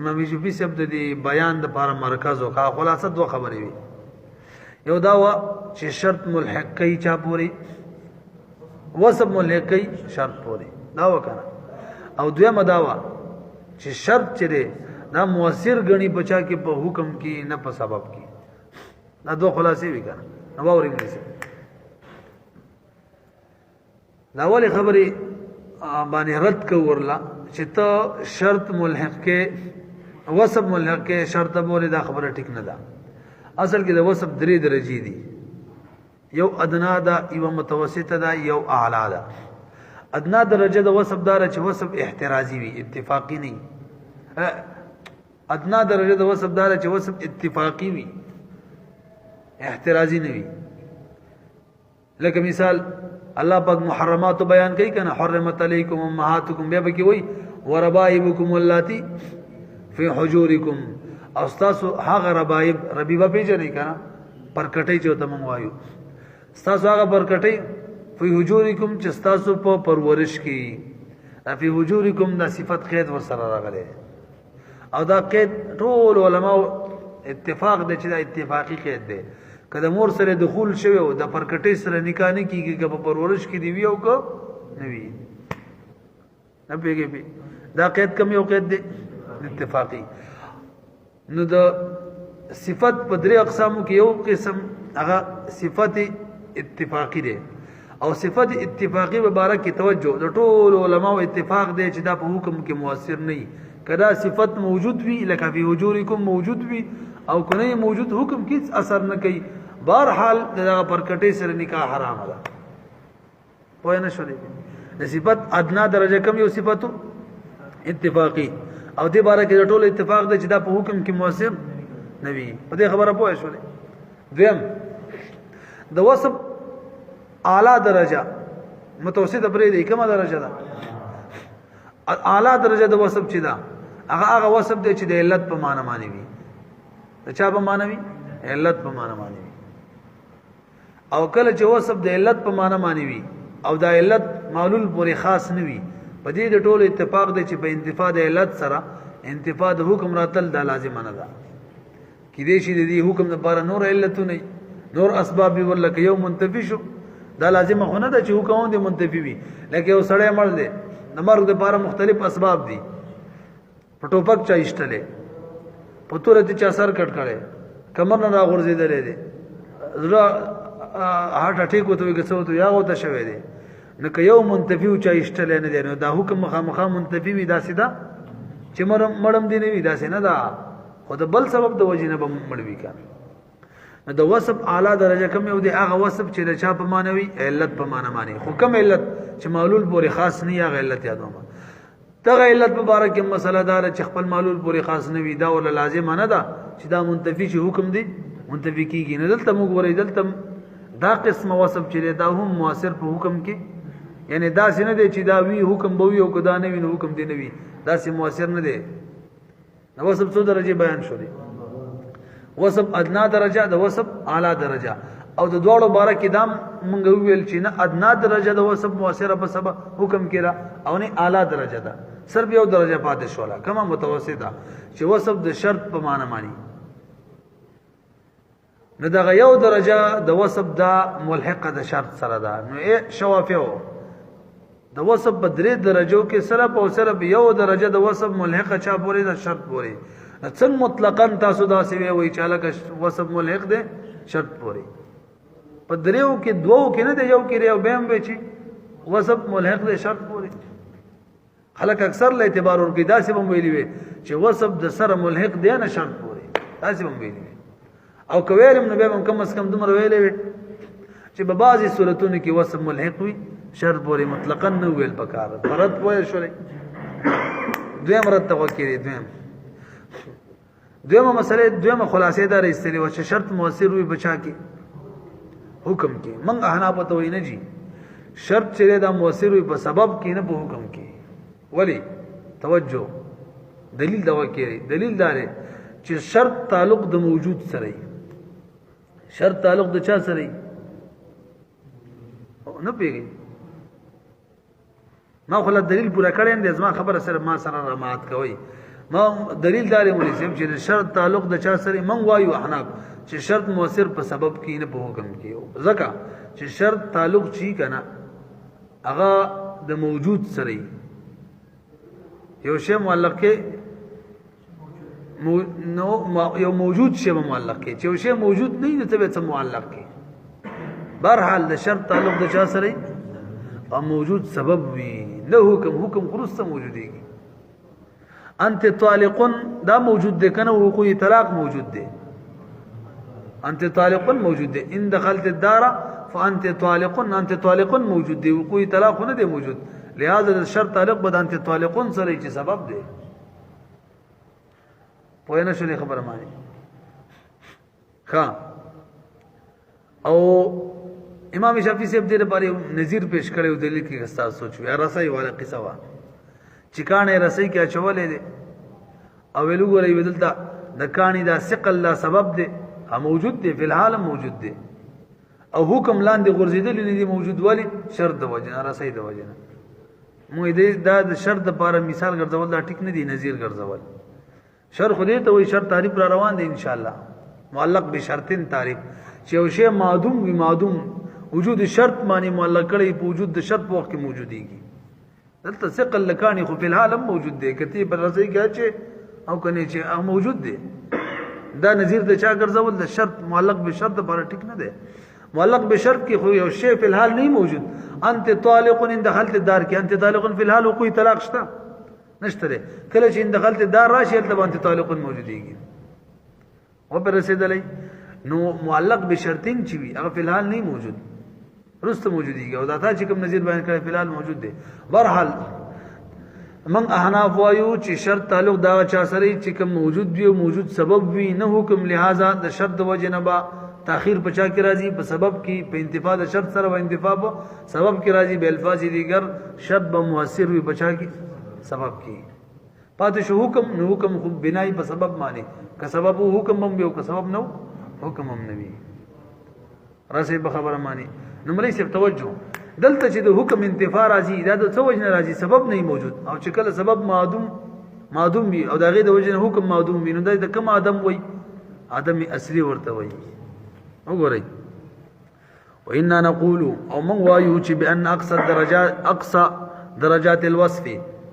امام شافعي سے د بیان د لپاره مرکز او خلاصه دوه خبرې وي. یو دا و چې شرط ملحق کوي چا پوری وسب ملحق کوي شرط پوری دا وکنه او دویمه دا و چې شرط چره دا مؤثر غني بچا کې په حکم کې نه په سبب کې. دا دوه خلاصې وی کنه نو ووري مې دا اولی خبرې باندې رد کو ورلا چې ته شرط ملحق کې وسب ملحق کې شرط پوری دا خبره ټیک نه ده. اصل کې د وسب درې درجې دي یو ادنا ده یو متوسطه ده یو اعلی ده. ادنا درجه د وسب دار چې وسب احترازي وي اتفاقی نه. ادنا درجه د وسب دار چې وسب اتفاقی وي احترازی نه وي. لکه مثال الله پاک محرمات بیان کوي کنه حرمت علیکم امهاتکم بیا بکی وای وربائبکم اللاتی فی حجورکم استاسو هغه ربائب ربیبه پیژنې کنه پرکټی چې ته مونږ وایو استاسو هغه پرکټی فی حجورکم چې استاسو په پرورش کې فی حجورکم دا صفت قید ور سره راغله او دا قید ټول علماء اتفاق دي چې دا اتفاقی قید دی. کله مور سره دخول شوی او د پرکټی سره نکاح نه کیږي که په پرورش کې دی وی او کو نه وی نه پیږي دا قید کم یو قید دی اتفاقی. نو د صفت په درې اقسامو کې یو قسم هغه صفت اتفاقی دی او صفت اتفاقی مبارک کی توجہ د ټول علماء اتفاق دی چې دا په حکم کې مؤثر نه وي کدا صفت موجود وي لکه فی وجورکم موجود وي او کنه موجود حکم کې اثر نه کوي بہرحال دا پرکټې سره نکاح حرام ده پوه نه شولې د صفت ادنا درجه کم یو صفت اتفاقی او دې باره کې ټول اتفاق دی چې دا په حکم کې مؤثر نه وي په دې خبره پوه شولې دویم د وصف اعلی درجه متوسط پرې دی کومه درجه ده اعلی درجه د وصف چې دا هغه وصف دی چې د علت په معنی معنی وي د چا په معنی وي علت په معنی معنی وي او کله چې وصف د علت په معنی معنی وي او دا علت معلول پورې خاص نه وي په دې د ټولو اتفاق دی چې په انتفاع د علت سره انتفاع د حکم راتل دا لازم نه ده کې دې شي د دې حکم لپاره نور علتونه نور اسباب ورلکه یو منتفی شو دا لازم خو نه ده چې حکم دې منتفی وي لکه یو سړی مړ دی د مرګ لپاره مختلف اسباب دي په ټوپک چا ایشتلې په توره ته چا سر کټ کړي کمر نه راغورځېدلې دي زړه هارت اٹیک وته وي څه وته یا وته شوی دی نو که یو منتفی او چا ایشتلې نه دی نو دا حکم مخامخا منتفی وي دا سیدا چې مړم دی نه وي دا نه دا خو د بل سبب د وجې نه به مړ وي کنه د وصف اعلی درجه کم یو دی هغه وصف چې د چا په معنی علت په معنی خو کم علت چې معلول پورې خاص نه هغه علت یادوم ته علت مبارک مسله دار چې خپل معلول پورې خاص نه وي دا ول لازم نه ده چې دا منتفی چې حکم دی منتفی کیږي نه دلته موږ ورې دلته دا قسم وصف چې دا هم مؤثر په حکم کې یعنی دا څنګه دی چې دا وی حکم به وي او کدا نه وي نو حکم دی نه وي دا سم مؤثر نه دی نو وصف څو درجه بیان شو دی وصف ادنا درجه د وصف اعلی درجه او د دوړو باره کې دام مونږ ویل چې نه ادنا درجه د وصف مؤثره په سبب حکم کړه او نه اعلی درجه ده صرف یو درجه پاتې شولا کما متوسطه چې وصف د شرط په معنی معنی نو دغه یو درجه د وصف دا ملحقه د شرط سره ده نو شوافیو د وصف په درې درجو کې سره په سره یو درجه د وصف ملحقه چا پورې د شرط پورې څنګه مطلقاً تاسو دا سی وی چې الکه وصف ملحق ده شرط پورې په دریو کې دوو کې نه دی یو کې یو بهم به چې وصف ملحق ده شرط پورې خلک اکثر له اعتبار ورګي دا سی هم ویلي وي چې وصف د سره ملحق دی نه شرط پورې دا سی هم ویلي او کویرم نو به کم از کم دومره ویلې وي چې په بعضي صورتونو کې وصف ملحق وي شرط پورې مطلقاً نه ویل پکاره فرض وایي شولې دویم رد توکیری دویمه مسئله دویمه خلاصې دار استلی و چې شرط مؤثر وي بچا کې حکم کې من احناف ته وای نه جی شرط چې دا مؤثر وي په سبب کې نه په حکم کې ولی توجه دلیل دا وکړي دلیل دار چې شرط تعلق د موجود سره شرط تعلق د چا سره نه پیږي ما خپل دلیل پورا کړم د ځما خبره سره ما سره رمات کوي ما دلیل دار مولوی صاحب چې شرط تعلق د چا سره من وایو احناف چې شرط مؤثر په سبب کې نه په حکم کې ځکه چې شرط تعلق چی کنه هغه د موجود سره یو شی معلق کې یو موجود شی معلق کې چې یو شی موجود نه دی ته به معلق کې بهرحال د شرط تعلق د چا سره او موجود سبب وي نه حکم خرسته موجوديږي انت طالقن دا موجود دی کنه وقوع طلاق موجود دی انت طالقن موجود دی ان دخلت الدار فانت طالقن موجود دی وقوع طلاق نه دی موجود لہذا الشرط تعلق بد انت طالقن سره چې سبب دی پوه نه شولې خبره مانی ها او امام شافعی صاحب دې لپاره نظیر پیش کړو دلیل کې استاد سوچو یا رسای والا قصه وا چکانه رسۍ کې اچولې دي او ویلو غوړې بدلتا د کانی دا ثقل لا سبب دی موجود دی په الحال موجود دی او حکم لاندې غورځیدل نه دی موجود والی شرط د وجه رسۍ د وجه مو دې دا د شرط لپاره مثال ګرځول دا ټیک نه دی نظیر ګرځول شرط خو دې ته وي شرط تعریف را روان دی ان شاء الله معلق بشرطن تعریف چې یو شی معدوم وي معدوم وجود شرط معنی معلق کړي په وجود د شرط په وخت کې موجوديږي دلته ثقل لکانی خو په الحال موجود دی کتی پر رضی کې چې او کني چې موجود دی دا نظیر د چا ګرځول د شرط معلق به شرط پر ټیک نه دی. معلق به شرط کې خو یو شی فی الحال نه موجود. انت طالق ان دخلت الدار کې انت طالق فی الحال او کوئی طلاق شته نشته. کله چې ان دخلت الدار راشي ته انت طالق موجودیږي او پر رسیدلې نو معلق به شرطین چې وي هغه فی الحال نه موجود رست موجودیږي او دا تا چې کوم نظیر بیان کړی فی الحال موجود دی. بهرحال من احناف وایو چې شرط تعلق دا چا سره چې کوم موجود وي او موجود سبب وي نه حکم لہذا د شرط د وجه نه با تاخير پچا کی راضی په سبب کی په انتفاع د شرط سره و انتفاع په سبب کی راضی به الفاظ دیگر شرط به مؤثر وي پچا کی سبب کی پاتې شو حکم نو حکم خو بنای په سبب معنی که سبب حکم هم یو که سبب نو حکم هم نوي راسه په خبره معنی نو ملي صرف توجه دلته چې د حکم انتفاع راځي دا د څه وجه راځي سبب نه موجود او چې کله سبب معدوم وي او دا غي د وجه حکم معدوم وي نو دا کوم ادم وي ادم اصلي ورته وي وګورئ. وإنا نقول او من وایو چې بان اقصى درجات الوصف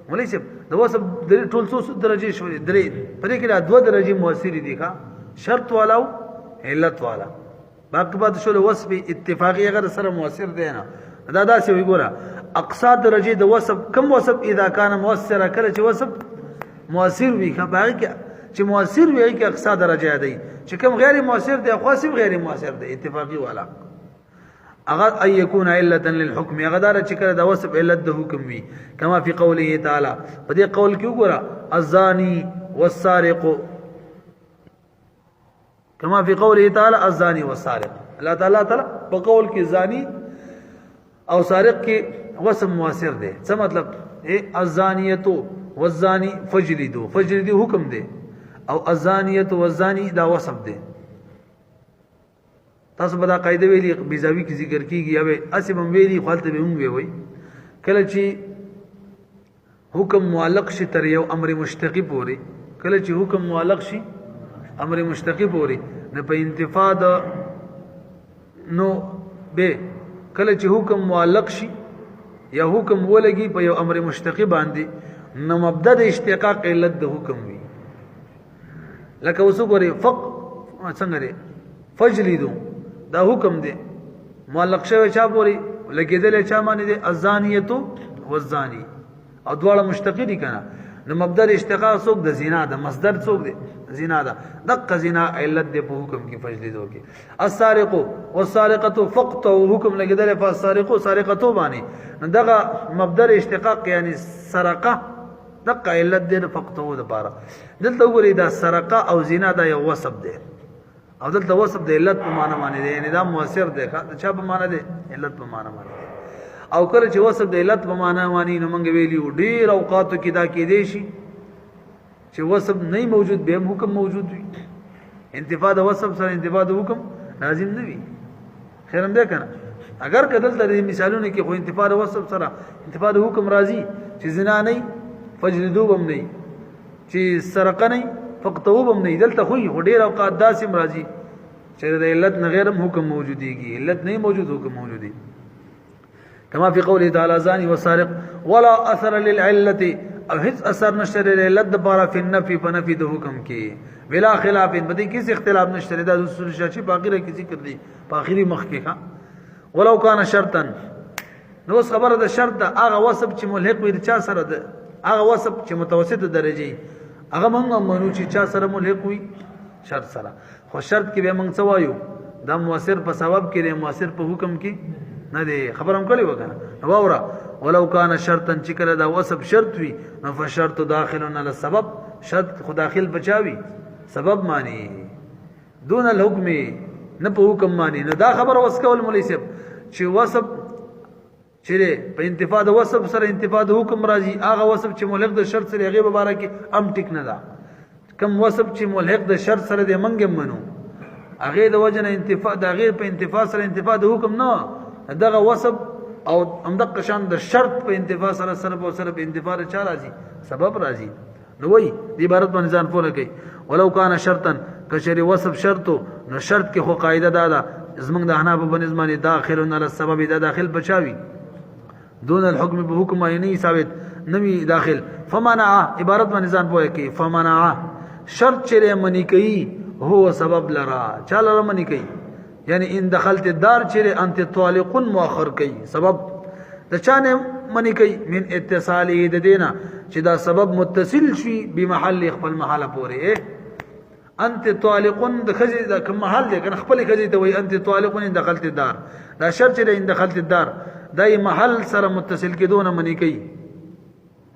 وليس د وصف ټول څو درجه شوې درې پرې کې دوه درجه مؤثر دي ښا شرط والا او علت والا باقي بعد شو وصف اتفاقی اگر سره مؤثر دی نه دا څه وی ګوره اقصى درجه د وصف کم وصف اذا كان مؤثر کله چې وصف مؤثر وي ښا باقي کې چې مؤثر وي کې اقصى درجه دی چې کوم غیر مؤثر دی خو صرف غیر مؤثر دی اتفاقی والا اگر ان يكون عله للحكم غدار چې کله د وصف علت د حکم وي کما فی قوله تعالی په دې قول کې وګوره الزانی والسارق کما فی قوله تعالی الزانی والسارق الله تعالی په قول کې زانی او سارق کې وصف مؤثر دی څه مطلب الزانیه والزانی فجلدوا حکم دی او الزانیه والزانی دا وصف دی. تاسو به دا قاعده ویلي بیزاوی کی ذکر کیږي یا به اسبم ویلي خالته به هم وي کله چې حکم معلق شي تر یو امر مشتقی پوري کله چې حکم معلق شي امر مشتقی پوري نه په انتفاع د نو به کله چې حکم معلق شي یا حکم ولګي په یو امر مشتقی باندې نو مبدا د اشتقاق علت د حکم وي لکه وسوګوري څنګه لري فجلدو دا حکم دی معلق شوی چا پوری لګیدل چا معنی دی الزانیه والزانی او دواړه مشتقی دي کنه نو مبدا اشتقاق څوک د زنا د مصدر څوک دی زنا دا دغه زنا علت دی په حکم کې فجلدو کې السارق والسارقه فقط حکم لګیدل په السارق سارقته باندې دغه مبدا اشتقاق یعنی سرقه دغه علت دی فقط د بارا دلته وګورئ دا سرقه او زنا دا یو وصف دی او دلته وصف د علت په معنا باندې دی یعنی دا مؤثر دی چا په معنا دی علت په معنا باندې او کله چې وصف د علت په معنا باندې نو موږ ویلیو ډیر اوقاتو کې دا کې دی شي چې وصف نه موجود به حکم موجود وي انتفاع د وصف سره انتفاع د حکم لازم نه وي خیرم ده کنه اگر کدل د مثالونو کې خو انتفاع د وصف سره انتفاع د حکم راځي چې زنا نه فجلدو بم نه چې سرقه نه فقطوب هم نه دلته خو ډیر اوقات داسم راځي چې د علت نه غیرم حکم موجودیږي علت نه موجود حکم موجودي کما فی قوله تعالی زانی وسارق ولا اثر للعله او هیڅ اثر نشته د علت لپاره فی النفی فنفی د حکم کې بلا خلاف بدی کیس اختلاف نشته د اصول شاشي باقی کی ذکر دی په اخري مخ کې ولو کان شرطا نو خبره د شرط هغه وصف چې ملحق وي چا سره د هغه وصف چې متوسط درجه هغه مونږ منو چې چا سره ملحق وي شرط سره خو شرط کې به مونږ څه وایو دا مؤثر په سبب کې دی مؤثر په حکم کې نه دی خبرم کړی وکنه نو وره ولو کان شرطا چې کله دا وصف شرط وي نو فشرط داخل علی السبب شرط خو داخل بچاوي سبب معنی دون الحكم نه په حکم معنی نه دا خبر وس کول مولوی صاحب چې وصف چې په انتفاع د وصف سره انتفاع د حکم راځي هغه وصف چې ملحق د شرط سره هغه مبارک ام ټیک نه دا کم وصف چې ملحق د شرط سره د منګم منو هغه د وجنه انتفاع د غیر په انتفاع سره انتفاع د حکم نه دغه وصف او همدغه شان د شرط په انتفاع سره په سره په انتفاع چا راځي سبب راځي نو وای د عبارت باندې ځان پوره کوي ولو کان شرطا کشری وصف شرط نو شرط کې خو قاعده دا زمنګ د احناف په نسبت داخل علی السبب دا داخل بچاوي دون الحكم بحكم عيني ثابت نوی داخل فمنع عبارت باندې ځان پوهه کوي فمنع شرط چره منی کوي هو سبب لرا چا لرا منی کوي یعنی ان دخلت الدار چیرې انت طالق مؤخر کوي سبب د چانه منی کوي من اتصاله د دینا چې دا سبب متصل شي بمحل خپل محل پورې انت طالق د خزي د کوم محل دی کنه خپل خزي ته وای انت طالق ان دخلت الدار دا شرط دی ان دخلت الدار دای محل سره متصل کېدونه منی کوي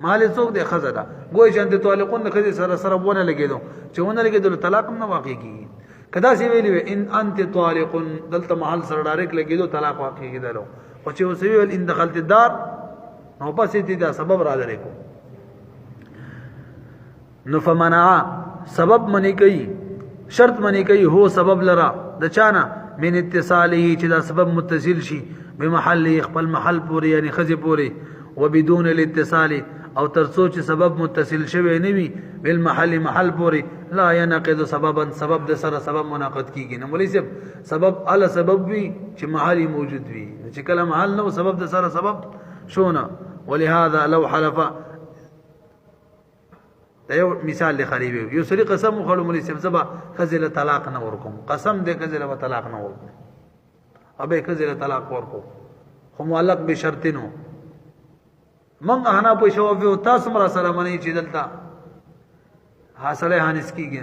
محل څوک دی خزه دا ګوي چې انت طالق د خزي سره ونه لګیدو چې ونه لګیدو طلاق نه واقع کیږي کدا سی ویلی ان انت طالق دلته محل سره ډایرک لګیدو طلاق واقع کیدلو او چې اوس ویل ان دخلت الدار نو پسې دې دا سبب را لري کو نو فمنع سبب منی کوي شرط منی کوي هو سبب لرا د چانا من اتصاله چې دا سبب متصل شي بمحل خپل محل پوری یعنی خزي پوری وبدون الاتصال او ترڅو چې سبب متصل شوی نه وي بالمحل محل پوری لا ينقض سببا سبب د سره سبب مناقض کیږي نو مولوی صاحب سبب ال سبب وي چې محل موجود وي چې کله محل نو سبب د سره سبب شونه ولهذا لو حلف یو مثال لخریبه یو سری قسم خلو مولوی صاحب زبا خزل طلاق نه ورکوم قسم دې خزل و طلاق نه ورکوم ابه خزل طلاق ورکوم خو معلق بشرط نو من انا په شوافی او تاسو مر سره منی چې دلته حاصله هانس کیږي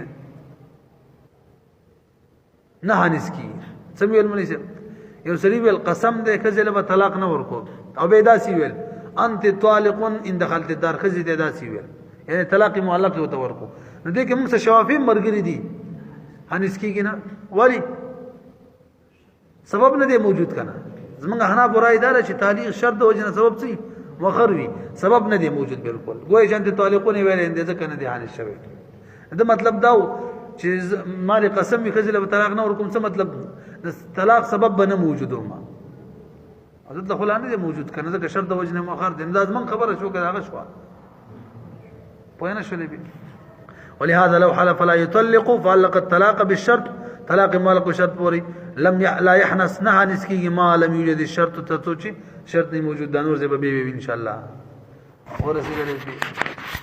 نه هانس کیږي سمول مولوی صاحب یو سری ویل قسم دې خزل و طلاق نه ورکوم او به داسي ویل انت طالق ان دخلت الدار خزي دې داسي ویل یعنی طلاق معلق ته ورکو نو دې کې موږ شوافی مرګري دي هانس کیږي نه ولی سبب نه دی موجود کنه زمونږ حنا برای دار چې تعلیق شرط او جن سبب سي مخر وي سبب نه دی موجود بالکل ګوي چې انت طالقونه ویل اند ځکه نه دی هانس شوی دا مطلب دا چې مال قسم می خزل طلاق نه ورکوم څه مطلب طلاق سبب بنه موجودو ما حضرت خلانه دی موجود کنه ځکه شرط او جن مخر دی انداز من خبره شو کړه هغه شو پوهنه شولې بي ولهذا لو حلف لا يطلق فعلق الطلاق بالشرط طلاق مالك شرط پوری لم لا يحنس نہ نسکی ما لم يوجد الشرط تتوچی شرط نہیں موجود دانور سے بے ان شاء اللہ اور اسی